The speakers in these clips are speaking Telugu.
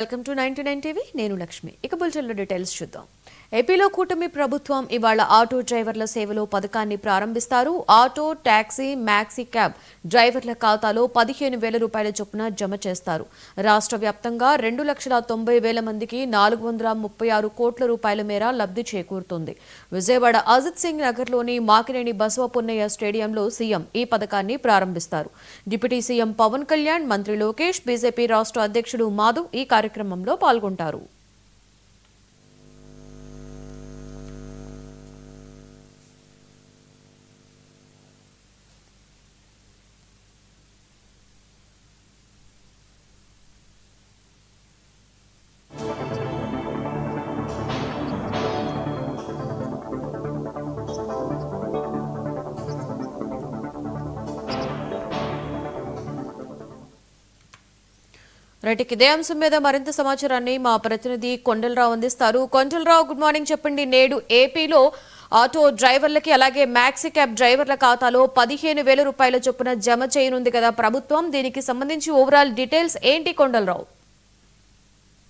వెల్కమ్ టు 99 టీవీ నేను లక్ష్మి. ఇక బులెటిన్లో డీటెయిల్స్ చూద్దాం. ఏపీలో కూటమి ప్రభుత్వం ఇవాళ ఆటో డ్రైవర్ల సేవలో పథకాన్ని ప్రారంభిస్తారు. ఆటో, టాక్సీ, మ్యాక్సీ క్యాబ్ డ్రైవర్ల ఖాతాలో 15,000 రూపాయల చొప్పున జమ చేస్తారు. రాష్ట్ర వ్యాప్తంగా 2,90,000 మందికి 436 కోట్ల రూపాయల మేర లబ్ధి చేకూరుతుంది. విజయవాడ అజిత్ సింగ్ నగర్లోని మాకినేని బసవపున్నయ్య స్టేడియంలో సీఎం ఈ పథకాన్ని ప్రారంభిస్తారు. డిప్యూటీ సీఎం పవన్ కళ్యాణ్, మంత్రి లోకేష్, బీజేపీ రాష్ట్ర అధ్యక్షుడు మాధవ్ ఈ కార్యక్రమంలో పాల్గొంటారు. రైట్, ఇదే అంశం మీద మరింత సమాచారాన్ని మా ప్రతినిధి కొండలరావు అందిస్తారు. Kondalarao, good morning. చెప్పండి, నేడు ఏపీలో ఆటో డ్రైవర్లకి అలాగే మ్యాక్సీ క్యాబ్ డ్రైవర్ల ఖాతాలో 15,000 రూపాయల చొప్పున జమ చేయనుంది కదా ప్రభుత్వం. దీనికి సంబంధించి ఓవరాల్ డీటెయిల్స్ ఏంటి కొండలరావు?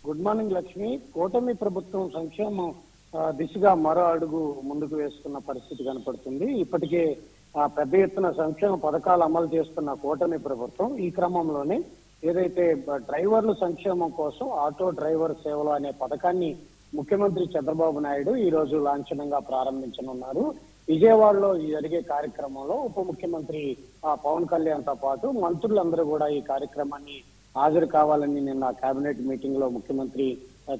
Good morning Lakshmi. కూటమి ప్రభుత్వం సంక్షేమం దిశగా మరో అడుగు ముందుకు వేస్తున్న పరిస్థితి కనపడుతుంది. ఇప్పటికే పెద్ద ఎత్తున సంక్షేమ పథకాలు అమలు చేస్తున్న కూటమి ప్రభుత్వం ఈ క్రమంలోనే ఏదైతే డ్రైవర్ల సంక్షేమం కోసం ఆటో డ్రైవర్ సేవలు అనే పథకాన్ని ముఖ్యమంత్రి చంద్రబాబు నాయుడు ఈ రోజు లాంఛనంగా ప్రారంభించనున్నారు. విజయవాడలో జరిగే కార్యక్రమంలో ఉప ముఖ్యమంత్రి పవన్ కళ్యాణ్ తో పాటు మంత్రులందరూ కూడా ఈ కార్యక్రమాన్ని హాజరు కావాలని నిన్న కేబినెట్ మీటింగ్ లో ముఖ్యమంత్రి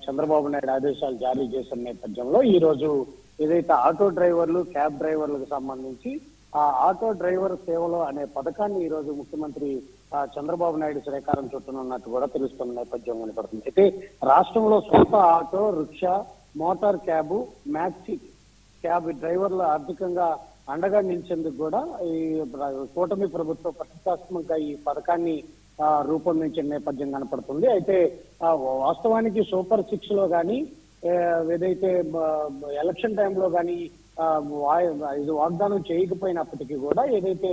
చంద్రబాబు నాయుడు ఆదేశాలు జారీ చేసిన నేపథ్యంలో ఈ రోజు ఏదైతే ఆటో డ్రైవర్లు, క్యాబ్ డ్రైవర్లకు సంబంధించి ఆ ఆటో డ్రైవర్ సేవలు అనే పథకాన్ని ఈ రోజు ముఖ్యమంత్రి చంద్రబాబు నాయుడు శ్రీకారం చుట్టనున్నట్టు కూడా తెలుస్తున్న నేపథ్యం కనపడుతుంది. అయితే రాష్ట్రంలో సొంత auto, rickshaw, motor cab, maxi cab డ్రైవర్లు ఆర్థికంగా అండగా నిలిచేందుకు కూడా ఈ కూటమి ప్రభుత్వం ప్రతిష్టాత్మకంగా ఈ పథకాన్ని రూపొందించిన నేపథ్యం కనపడుతుంది. అయితే వాస్తవానికి సూపర్ 6 లో కానీ ఏదైతే ఎలక్షన్ టైంలో కానీ ఇది వాగ్దానం చేయకపోయినప్పటికీ కూడా ఏదైతే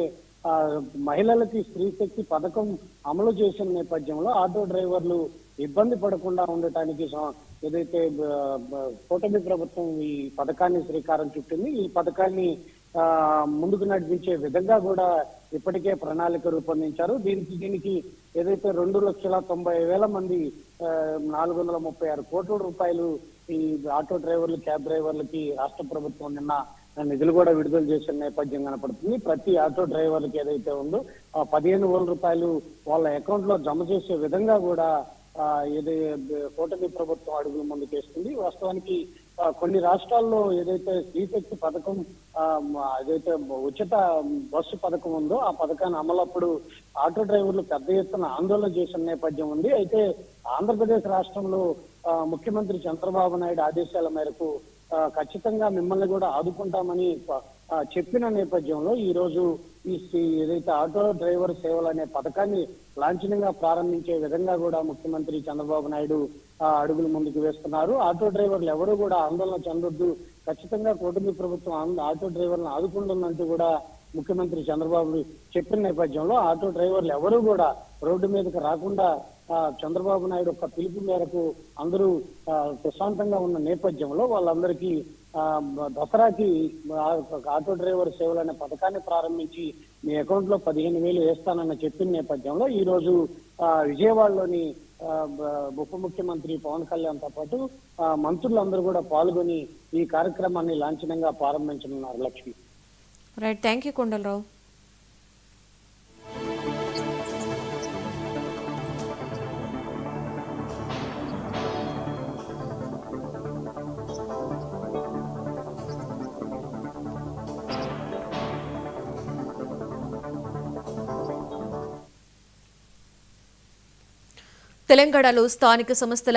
మహిళలకి స్త్రీ శక్తి పథకం అమలు చేసిన నేపథ్యంలో ఆటో డ్రైవర్లు ఇబ్బంది పడకుండా ఉండటానికి ఏదైతే కూటమి ప్రభుత్వం ఈ పథకాన్ని శ్రీకారం చుట్టింది. ఈ పథకాన్ని ముందుకు నడిపించే విధంగా కూడా ఇప్పటికే ప్రణాళిక రూపొందించారు. దీనికి ఏదైతే 2,90,000 మంది 436 కోట్ల రూపాయలు ఈ ఆటో డ్రైవర్లు, క్యాబ్ డ్రైవర్లకి రాష్ట్ర ప్రభుత్వం నిన్న నిధులు కూడా విడుదల చేసిన నేపథ్యం కనపడుతుంది. ప్రతి ఆటో డ్రైవర్లకి ఏదైతే ఉందో 15,000 రూపాయలు వాళ్ళ అకౌంట్ లో జమ చేసే విధంగా కూడా కూటమి ప్రభుత్వం అడుగులు ముందుకేస్తుంది. వాస్తవానికి కొన్ని రాష్ట్రాల్లో ఏదైతే స్త్రీశక్తి పథకం ఏదైతే ఉచిత బస్సు పథకం ఉందో ఆ పథకాన్ని అమలప్పుడు ఆటో డ్రైవర్లు పెద్ద ఎత్తున ఆందోళన చేసిన నేపథ్యం ఉంది. అయితే ఆంధ్రప్రదేశ్ రాష్ట్రంలో ముఖ్యమంత్రి చంద్రబాబు నాయుడు ఆదేశాల మేరకు ఖచ్చితంగా మిమ్మల్ని కూడా ఆదుకుంటామని చెప్పిన నేపథ్యంలో ఈ రోజు ఏదైతే ఆటో డ్రైవర్ సేవలు అనే పథకాన్ని లాంఛనంగా ప్రారంభించే విధంగా కూడా ముఖ్యమంత్రి చంద్రబాబు నాయుడు అడుగులు ముందుకు వేస్తున్నారు. ఆటో డ్రైవర్లు ఎవరు కూడా ఆందోళన చెందొద్దు, ఖచ్చితంగా కూటమి ప్రభుత్వం ఆటో డ్రైవర్లను ఆదుకుంటుందంటూ కూడా ముఖ్యమంత్రి చంద్రబాబు చెప్పిన నేపథ్యంలో ఆటో డ్రైవర్లు ఎవరు కూడా రోడ్డు మీదకి రాకుండా చంద్రబాబు నాయుడు ఒక పిలుపు మేరకు అందరూ ప్రశాంతంగా ఉన్న నేపథ్యంలో వాళ్ళందరికీ దసరాకి ఆటో డ్రైవర్ సేవలు అనే పథకాన్ని ప్రారంభించి మీ అకౌంట్ లో 15,000 వేస్తానని చెప్పిన నేపథ్యంలో ఈ రోజు విజయవాడలోని ఉప ముఖ్యమంత్రి పవన్ కళ్యాణ్ తో పాటు మంత్రులందరూ కూడా పాల్గొని ఈ కార్యక్రమాన్ని లాంఛనంగా ప్రారంభించనున్నారు. Lakshmi. Right, thank you Kondalarao. తెలంగాణలో స్థానిక సంస్థల